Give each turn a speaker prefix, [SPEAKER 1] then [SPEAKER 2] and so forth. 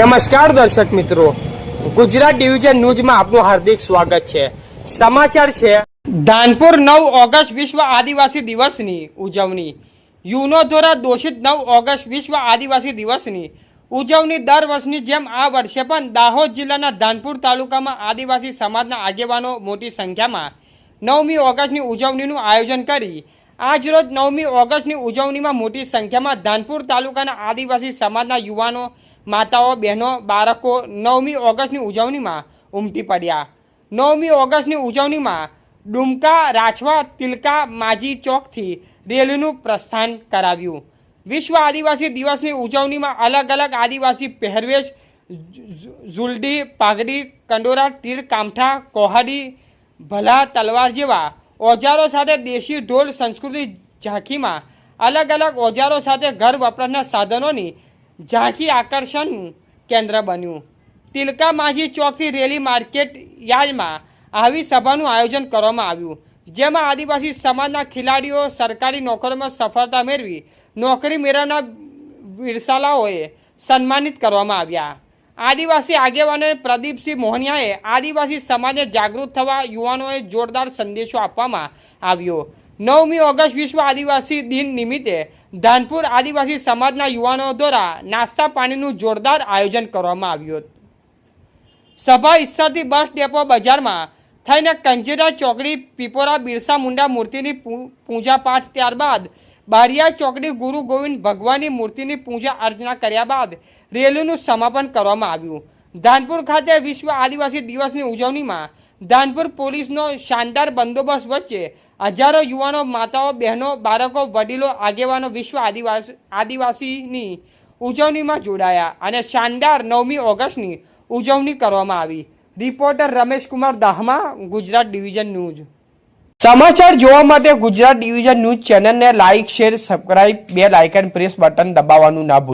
[SPEAKER 1] નમસ્કાર દર્શક મિત્રો, ગુજરાત ડિવિઝન ન્યૂઝમાં આપનું હાર્દિક સ્વાગત છે। સમાચાર છે, ધાનપુર 9 ઓગસ્ટ વિશ્વ આદિવાસી દિવસની ઉજવણી। યુનો દ્વારા ઘોષિત 9 ઓગસ્ટ વિશ્વ આદિવાસી દિવસની ઉજવણી દર વર્ષની જેમ આ વર્ષે પણ દાહોદ જિલ્લાના ધાનપુર તાલુકામાં આદિવાસી સમાજના આગેવાનો મોટી સંખ્યામાં 9મી ઓગસ્ટની ઉજવણીનું આયોજન કરી આજરોજ 9મી ઓગસ્ટની ઉજવણીમાં મોટી સંખ્યામાં ધાનપુર તાલુકાના આદિવાસી સમાજના યુવાનો, માતાઓ, બહેનો, બાળકો 9મી ઓગસ્ટની ઉજવણીમાં ઉમટી પડ્યા। 9મી ઓગસ્ટની ઉજવણીમાં ડુમકા, રાછવા, તિલકા માજી ચોકથી રેલીનું પ્રસ્થાન કરાવ્યું। વિશ્વ આદિવાસી દિવસની ઉજવણીમાં અલગ અલગ આદિવાસી પહેરવેશ, ઝુલડી, પાઘડી, કંડોરા, તીર, કામઠા, કોહાડી, ભલા, તલવાર જેવા ઓજારો સાથે દેશી ઢોલ સંસ્કૃતિ ઝાંખીમાં અલગ અલગ ઓજારો સાથે ઘર વપરાશના સાધનોની ઝાંખી આકર્ષણનું કેન્દ્ર બન્યું। તિલકા માજી ચોકથી રેલી માર્કેટ યાર્ડમાં આવી સભાનું આયોજન કરવામાં આવ્યું, જેમાં આદિવાસી સમાજના ખેલાડીઓ સરકારી નોકરીમાં સફળતા મેળવી નોકરી મેળવનાર વિરસાલાઓએ સન્માનિત કરવામાં આવ્યા। આદિવાસી આગેવાનો પ્રદીપસિંહ મોહનિયાએ આદિવાસી સમાજને જાગૃત થવા યુવાનોએ જોરદાર સંદેશો આપવામાં આવ્યો। 9મી ઓગસ્ટ વિશ્વ આદિવાસી દિન નિમિત્તે ધાનપુર આદિવાસી સમાજના યુવાનો દ્વારા નાસ્તા પાણીનું જોરદાર આયોજન કરવામાં આવ્યું। સભા ઈસરથી બસ ડેપો બજારમાં થઈને કંજેરા ચોકડી પીપોરા બિરસા મુંડા મૂર્તિની પૂજા પાઠ, ત્યારબાદ બારિયા ચોકડી ગુરુ ગોવિંદ ભગવાનની મૂર્તિની પૂજા અર્ચના કર્યા બાદ રેલીનું સમાપન કરવામાં આવ્યું। ધાનપુર ખાતે વિશ્વ આદિવાસી દિવસની ઉજવણીમાં ધાનપુર પોલીસનો શાનદાર બંદોબસ્ત વચ્ચે હજારો યુવાનો, માતાઓ, બહેનો, બાળકો, વડીલો, આગેવાનો વિશ્વ આદિવાસીની ઉજવણીમાં જોડાયા અને શાનદાર 9મી ઓગસ્ટની ઉજવણી કરવામાં આવી। Reporter Ramesh Kumar Dahma, Gujarat division news. સમાચાર જોવા માટે ગુજરાત ડિવિઝન ન્યૂઝ ચેનલને like, share, subscribe, bell icon press button દબાવવાનું ના ભૂલતા।